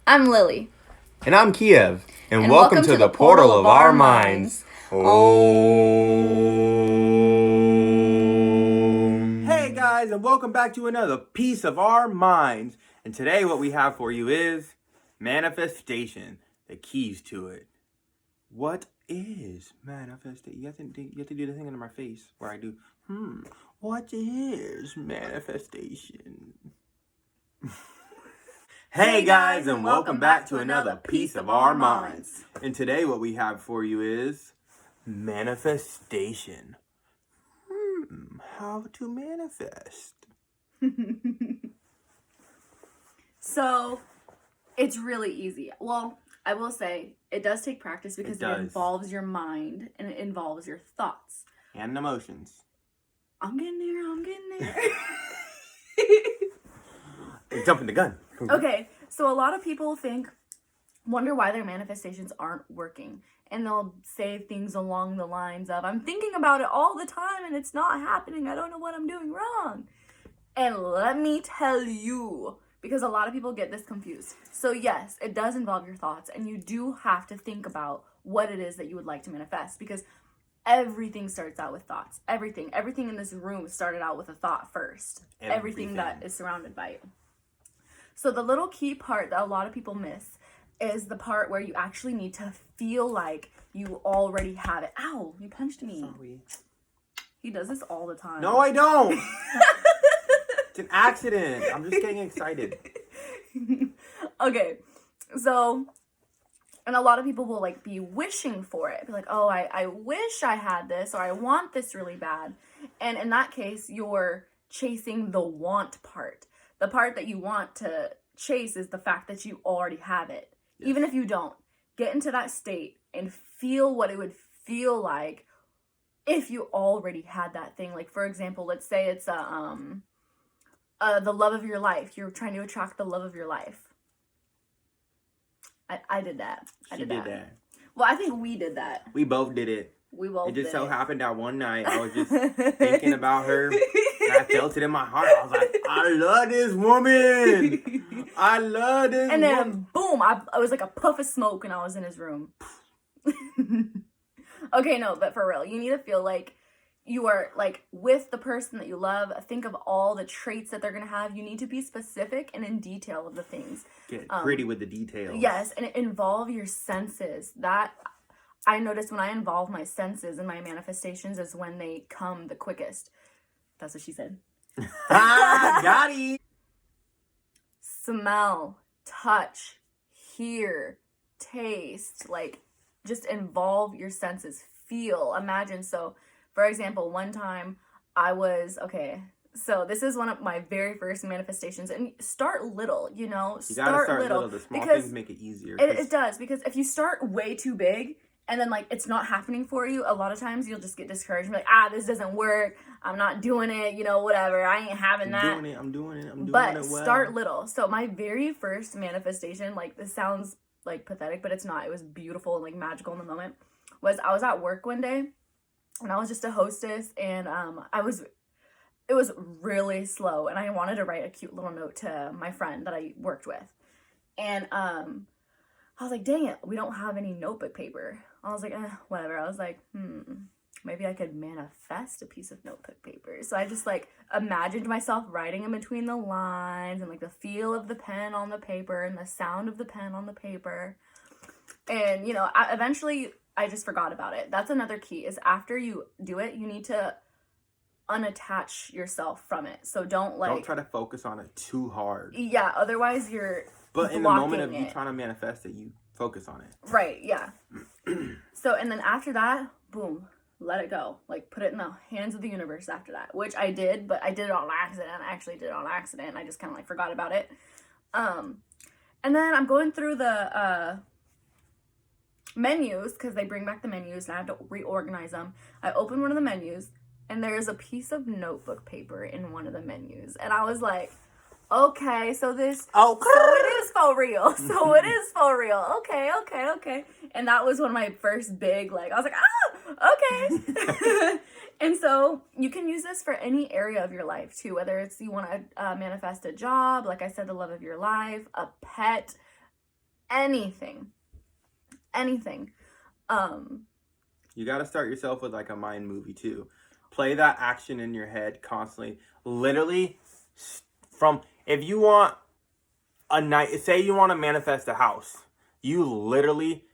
I'm Lily. And I'm Kiev. And welcome to the portal of our minds. Hey guys, and welcome back to another piece of our minds. And today what we have for you is manifestation, the keys to it. What is manifestation? You have to do the thing under my face where I do, what is manifestation? Hey guys, and welcome back to another piece of our minds. And today what we have for you is manifestation. How to manifest. So, it's really easy. Well, I will say, it does take practice because it involves your mind and it involves your thoughts. And emotions. I'm getting there. Jumping the gun. Okay, so a lot of people wonder why their manifestations aren't working. And they'll say things along the lines of, I'm thinking about it all the time and it's not happening. I don't know what I'm doing wrong. And let me tell you, because a lot of people get this confused. So yes, it does involve your thoughts, and you do have to think about what it is that you would like to manifest, because everything starts out with thoughts. Everything in this room started out with a thought first. Everything that is surrounded by you. So the little key part that a lot of people miss is the part where you actually need to feel like you already have it. Ow, you punched me. Sorry. He does this all the time. No, I don't. It's an accident. I'm just getting excited. Okay, so, and a lot of people will be wishing for it. Be like, oh, I wish I had this, or I want this really bad. And in that case, you're chasing the want part. The part that you want to chase is the fact that you already have it. Yes. Even if you don't, get into that state and feel what it would feel like if you already had that thing. Like, for example, let's say it's the love of your life. You're trying to attract the love of your life. I did that. I did that. Well, I think we did that. We both did it. It just so happened that one night I was just thinking about her, and I felt it in my heart. I was like, I love this woman. I love this woman. And then, boom, I was like a puff of smoke, and I was in his room. Okay, no, but for real, you need to feel like you are, with the person that you love. Think of all the traits that they're going to have. You need to be specific and in detail of the things. Get pretty with the details. Yes, and involve your senses. That I notice when I involve my senses in my manifestations is when they come the quickest. That's what she said. Got it. Smell, touch, hear, taste. Just involve your senses. Feel, imagine. So, for example, one time so this is one of my very first manifestations. And start little, You gotta start little. The small things make it easier. It does, because if you start way too big, and then, it's not happening for you, a lot of times you'll just get discouraged and be like, this doesn't work. I'm not doing it. Whatever. I ain't having that. I'm doing it well. But start little. So my very first manifestation, this sounds, pathetic, but it's not. It was beautiful and, magical in the moment. I was at work one day, and I was just a hostess, and it was really slow, and I wanted to write a cute little note to my friend that I worked with. And, I was like, dang it, we don't have any notebook paper. I was like, whatever. I was like, maybe I could manifest a piece of notebook paper. So I just, imagined myself writing in between the lines, and, the feel of the pen on the paper and the sound of the pen on the paper. And, eventually I just forgot about it. That's another key, is after you do it, you need to unattach yourself from it. So don't try to focus on it too hard. Yeah, otherwise you're But in the moment of you trying to manifest it, you focus on it. Right, yeah. So, and then after that, boom, let it go. Put it in the hands of the universe after that, which I did, but I did it on accident. I actually did it on accident. I just kind of forgot about it. And then I'm going through the menus, because they bring back the menus and I have to reorganize them. I open one of the menus, and there's a piece of notebook paper in one of the menus. And I was like, okay, so it is for real. So it is for real. Okay. And that was one of my first big, I was like, okay. And so you can use this for any area of your life too, whether it's you want to manifest a job, like I said, the love of your life, a pet, anything. You got to start yourself with like a mind movie too. Play that action in your head constantly. Literally, from if you want a night, say you want to manifest a house, you literally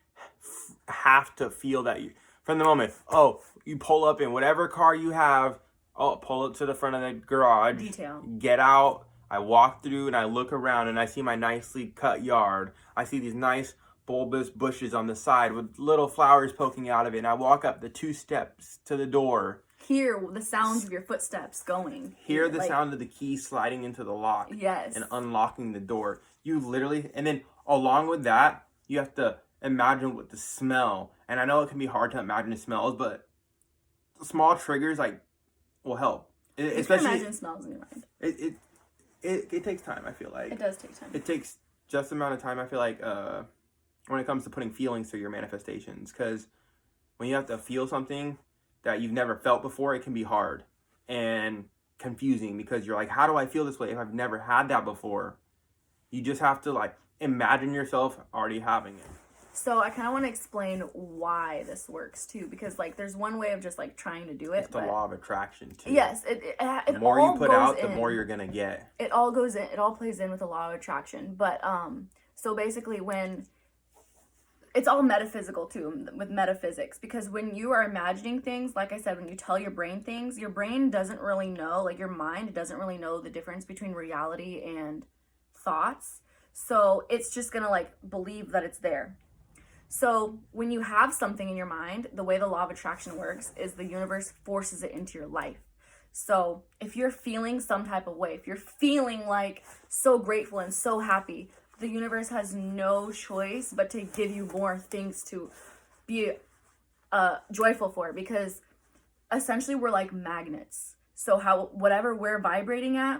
have to feel that you from the moment. Oh, you pull up in whatever car you have. Oh, pull up to the front of the garage. Detail. Get out. I walk through and I look around and I see my nicely cut yard. I see these nice bulbous bushes on the side with little flowers poking out of it. And I walk up the 2 steps to the door. Hear the sounds of your footsteps going. Hear the sound of the key sliding into the lock. Yes. And unlocking the door. You literally, and then along with that, you have to imagine what the smell. And I know it can be hard to imagine smells, but small triggers like will help. Especially can imagine smells in your mind. It takes time, I feel like. It does take time. It takes just the amount of time, I feel like, when it comes to putting feelings through your manifestations. Because when you have to feel something that you've never felt before, it can be hard and confusing because you're like, how do I feel this way if I've never had that before? You just have to like imagine yourself already having it. So I kind of want to explain why this works too, because like there's one way of just like trying to do it. It's the law of attraction too. Yes, the more all you put goes out, in. the more you're gonna get. It all goes in. It all plays in with the law of attraction. But so basically, when it's all metaphysical too, with metaphysics, because when you are imagining things, like I said, when you tell your brain things, your brain doesn't really know, like your mind doesn't really know the difference between reality and thoughts. So it's just gonna like believe that it's there. So when you have something in your mind, the way the law of attraction works is the universe forces it into your life. So if you're feeling some type of way, if you're feeling like so grateful and so happy, the universe has no choice but to give you more things to be joyful for, because essentially we're like magnets. So whatever we're vibrating at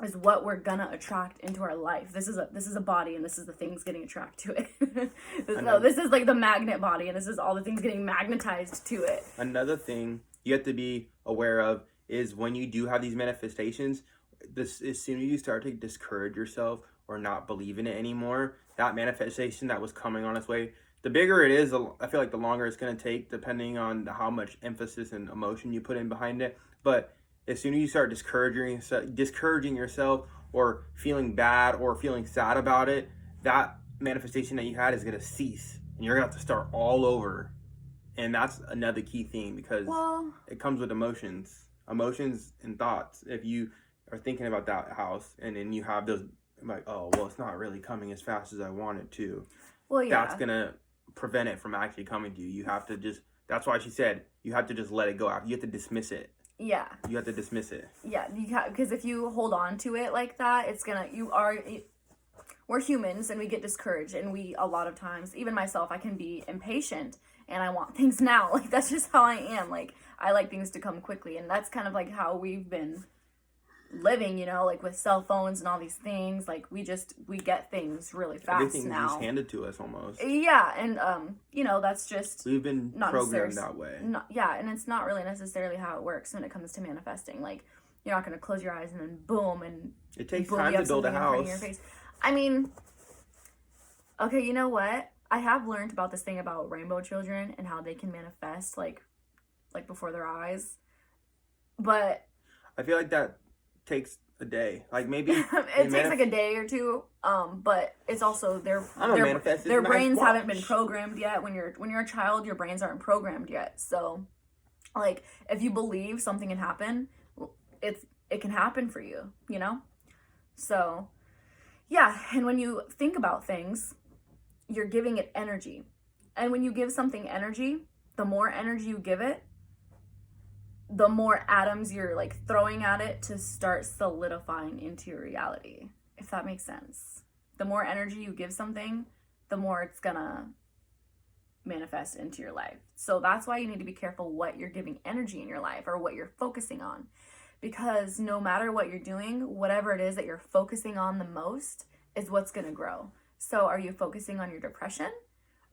is what we're gonna attract into our life. This is a body, and this is the things getting attracted to it. This is like the magnet body, and this is all the things getting magnetized to it. Another thing you have to be aware of is when you do have these manifestations, as soon as you start to discourage yourself or not believe in it anymore, that manifestation that was coming on its way, the bigger it is, I feel like the longer it's going to take, depending on how emphasis and emotion you put in behind it. But as soon as you start discouraging yourself or feeling bad or feeling sad about it, that manifestation that you had is going to cease. And you're going to have to start all over. And that's another key thing, because it comes with emotions and thoughts. If you are thinking about that house and then you have those, like, oh, well, it's not really coming as fast as I want it to. Well, yeah. That's going to prevent it from actually coming to you. You have to just, that's why she said, you have to just let it go. You have to dismiss it. Yeah. You have to dismiss it. Yeah, because if you hold on to it like that, we're humans and we get discouraged, and a lot of times, even myself, I can be impatient and I want things now. Like, that's just how I am. Like, I like things to come quickly, and that's kind of like how we've been living, like with cell phones and all these things. Like, we get things really fast. Everything's now just handed to us almost. Yeah, and that's just we've been not programmed that way. And it's not really necessarily how it works when it comes to manifesting. Like, you're not going to close your eyes and then boom, and it takes time to build a house. I mean, okay, you know what? I have learned about this thing about rainbow children and how they can manifest like before their eyes, but I feel like that takes a day. Like, maybe it takes like a day or two. But it's also their brains haven't been programmed yet. When you're a child, your brains aren't programmed yet. So, like, if you believe something can happen, it can happen for you. So, yeah. And when you think about things, you're giving it energy, and when you give something energy, the more energy you give it, the more atoms you're like throwing at it to start solidifying into your reality, if that makes sense. The more energy you give something, the more it's gonna manifest into your life. So that's why you need to be careful what you're giving energy in your life or what you're focusing on, because no matter what you're doing, whatever it is that you're focusing on the most is what's gonna grow. So are you focusing on your depression,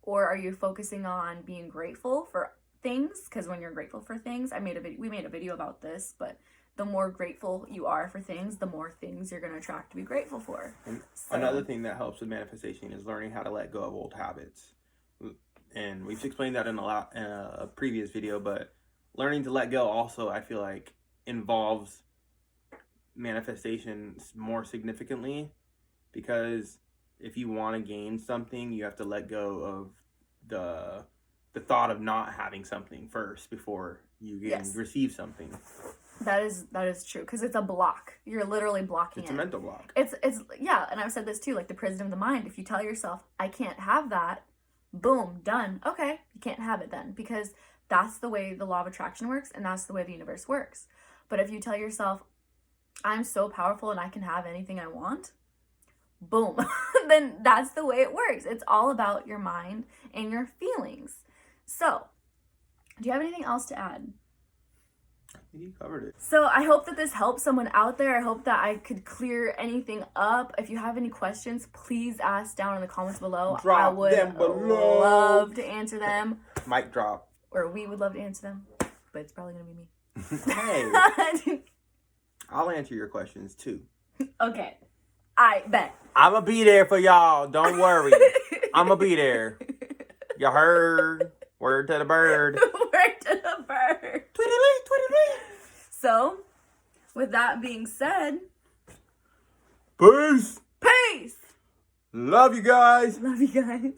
or are you focusing on being grateful for things? Because when you're grateful for things, we made a video about this, but the more grateful you are for things, the more things you're going to attract to be grateful for. And another thing that helps with manifestation is learning how to let go of old habits. And we've explained that in a previous video, but learning to let go also, I feel like, involves manifestation more significantly, because if you want to gain something, you have to let go of the thought of not having something first before you receive something. That is true, because it's a block. You're literally blocking it. It's a mental block. It's yeah, and I've said this too, like the prison of the mind. If you tell yourself, I can't have that, boom, done. Okay, you can't have it then, because that's the way the law of attraction works, and that's the way the universe works. But if you tell yourself, I'm so powerful and I can have anything I want, boom, then that's the way it works. It's all about your mind and your feelings. So, do you have anything else to add? I think you covered it. So I hope that this helps someone out there. I hope that I could clear anything up. If you have any questions, please ask down in the comments below. I would love to answer them. Mic drop. Or we would love to answer them, but it's probably going to be me. Hey, I'll answer your questions too. Okay, I bet. I'm going to be there for y'all. Don't worry. I'm going to be there. You heard? Word to the bird. Word to the bird. Tweedly, tweedly. So, with that being said, Peace. Peace. Love you guys. Love you guys.